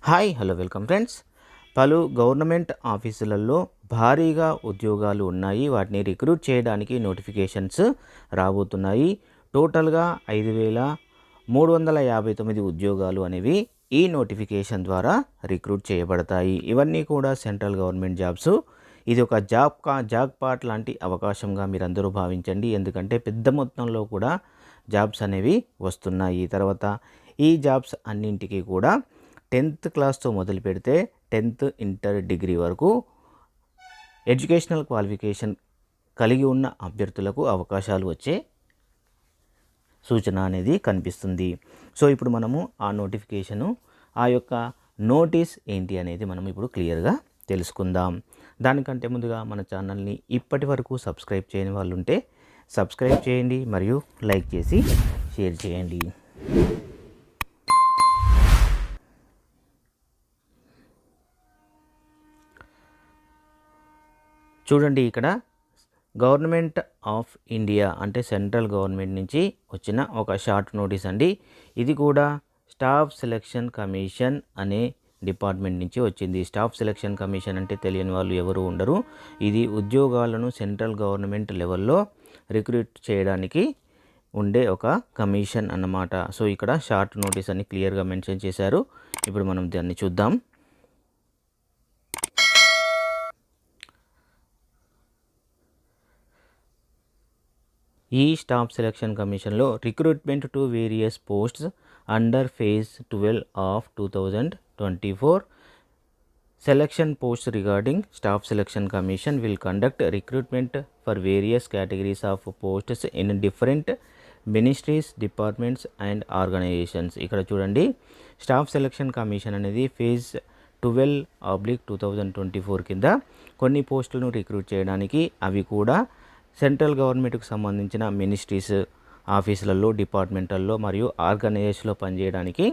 Hi hello welcome friends. పలు government ఆఫీసులలో భారీగా ఉద్యోగాలు ఉన్నాయి. వాటిని రిక్రూట్ చేయడానికి నోటిఫికేషన్స్ రాబోతున్నాయి. టోటల్గా 5,359 ఉద్యోగాలు అనేవి ఈ నోటిఫికేషన్ ద్వారా రిక్రూట్ చేయబడతాయి. ఇవన్నీ కూడా సెంట్రల్ గవర్నమెంట్ జాబ్స్. ఇది ఒక జాబ్ పార్ట్ లాంటి అవకాశంగా మీరందరూ భావించండి. ఎందుకంటే పెద్ద మొత్తంలో కూడా జాబ్స్ అనేవి వస్తున్నాయి. తర్వాత ఈ జాబ్స్ అన్నింటికీ కూడా 10th క్లాస్తో మొదలు పెడితే 10th ఇంటర్ డిగ్రీ వరకు ఎడ్యుకేషనల్ క్వాలిఫికేషన్ కలిగి ఉన్న అభ్యర్థులకు అవకాశాలు వచ్చే సూచన అనేది కనిపిస్తుంది. సో ఇప్పుడు మనము ఆ నోటిఫికేషను, ఆ యొక్క నోటీస్ ఏంటి అనేది మనం ఇప్పుడు క్లియర్గా తెలుసుకుందాం. దానికంటే ముందుగా మన ఛానల్ని ఇప్పటి వరకు సబ్స్క్రైబ్ చేయని వాళ్ళు ఉంటే సబ్స్క్రైబ్ చేయండి మరియు లైక్ చేసి షేర్ చేయండి. చూడండి, ఇక్కడ గవర్నమెంట్ ఆఫ్ ఇండియా అంటే సెంట్రల్ గవర్నమెంట్ నుంచి వచ్చిన ఒక షార్ట్ నోటీస్ అండి. ఇది కూడా స్టాఫ్ సెలక్షన్ కమిషన్ అనే డిపార్ట్మెంట్ నుంచి వచ్చింది. స్టాఫ్ సెలక్షన్ కమిషన్ అంటే తెలియని వాళ్ళు ఎవరు ఉండరు. ఇది ఉద్యోగాలను సెంట్రల్ గవర్నమెంట్ లెవెల్లో రిక్రూట్ చేయడానికి ఉండే ఒక కమిషన్ అన్నమాట. సో ఇక్కడ షార్ట్ నోటీస్ అని క్లియర్గా మెన్షన్ చేశారు. ఇప్పుడు మనం దాన్ని చూద్దాం. ఈ స్టాఫ్ సెలక్షన్ కమిషన్లో recruitment to various posts under phase 12 of 2024 selection posts regarding staff selection commission will conduct recruitment for various categories of posts in different ministries, departments and organisations. ఇక్కడ చూడండి, స్టాఫ్ సెలక్షన్ కమిషన్ అనేది phase 12/2024 కింద కొన్ని పోస్టులను recruit చేయడానికి, అవి కూడా central గవర్నమెంట్కి సంబంధించిన మినిస్ట్రీస్, ఆఫీసులలో, డిపార్ట్మెంటల్లో మరియు ఆర్గనైజేషన్లో పనిచేయడానికి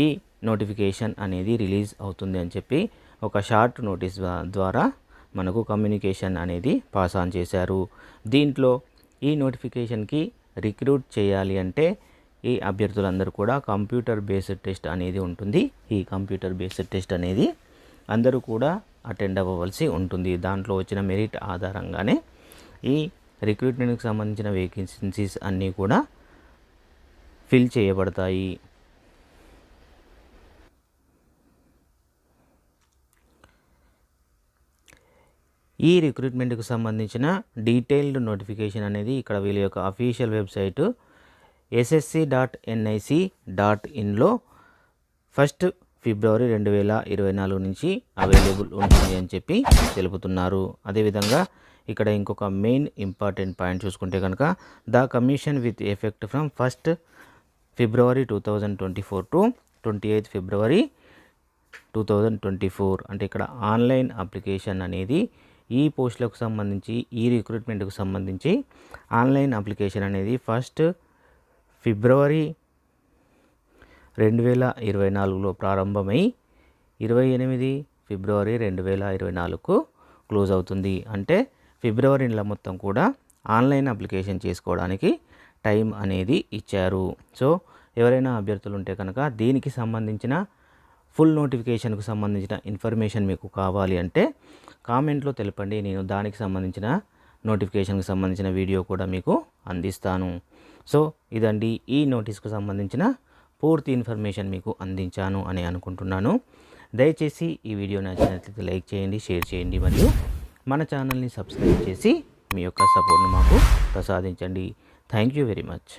ఈ నోటిఫికేషన్ అనేది రిలీజ్ అవుతుంది అని చెప్పి ఒక షార్ట్ నోటీస్ ద్వారా మనకు కమ్యూనికేషన్ అనేది పాస్ ఆన్ చేశారు. దీంట్లో ఈ నోటిఫికేషన్కి రిక్రూట్ చేయాలి అంటే ఈ అభ్యర్థులందరూ కూడా కంప్యూటర్ బేస్డ్ టెస్ట్ అనేది ఉంటుంది. ఈ కంప్యూటర్ బేస్డ్ టెస్ట్ అనేది అందరూ కూడా అటెండ్ అవ్వవలసి ఉంటుంది. దాంట్లో వచ్చిన మెరిట్ ఆధారంగానే ఈ రిక్రూట్మెంట్కి సంబంధించిన వేకెన్సీస్ అన్నీ కూడా ఫిల్ చేయబడతాయి. ఈ రిక్రూట్మెంట్కి సంబంధించిన డీటెయిల్డ్ నోటిఫికేషన్ అనేది ఇక్కడ వీళ్ళ యొక్క అఫీషియల్ వెబ్సైటు ssc.nic.inలో 1 ఫిబ్రవరి 2024 నుంచి అవైలబుల్ ఉంటుంది అని చెప్పి తెలుపుతున్నారు. అదేవిధంగా ఇక్కడ ఇంకొక మెయిన్ ఇంపార్టెంట్ పాయింట్ చూసుకుంటే కనుక the commission with effect from 1 February 2024 to 28 ఫిబ్రవరి 2024 అంటే ఇక్కడ ఆన్లైన్ అప్లికేషన్ అనేది ఈ పోస్టులకు సంబంధించి, ఈ రిక్రూట్మెంట్కు సంబంధించి ఆన్లైన్ అప్లికేషన్ అనేది 1 ఫిబ్రవరి 2024లో ప్రారంభమై 28 ఫిబ్రవరి 2024కు క్లోజ్ అవుతుంది. అంటే ఫిబ్రవరి నెల మొత్తం కూడా ఆన్లైన్ అప్లికేషన్ చేసుకోవడానికి టైం అనేది ఇచ్చారు. సో ఎవరైనా అభ్యర్థులు ఉంటే కనుక దీనికి సంబంధించిన ఫుల్ నోటిఫికేషన్కు సంబంధించిన ఇన్ఫర్మేషన్ మీకు కావాలి అంటే కామెంట్లో తెలపండి. నేను దానికి సంబంధించిన నోటిఫికేషన్కి సంబంధించిన వీడియో కూడా మీకు అందిస్తాను. సో ఇదండి ఈ నోటీస్కు సంబంధించిన పూర్తి ఇన్ఫర్మేషన్ మీకు అందించాను అని అనుకుంటున్నాను. దయచేసి ఈ వీడియో నచ్చినట్లయితే లైక్ చేయండి, షేర్ చేయండి మరియు మన ఛానల్ని సబ్స్క్రైబ్ చేసి మీ యొక్క సపోర్ట్ను మాకు ప్రసాదించండి. Thank you very much.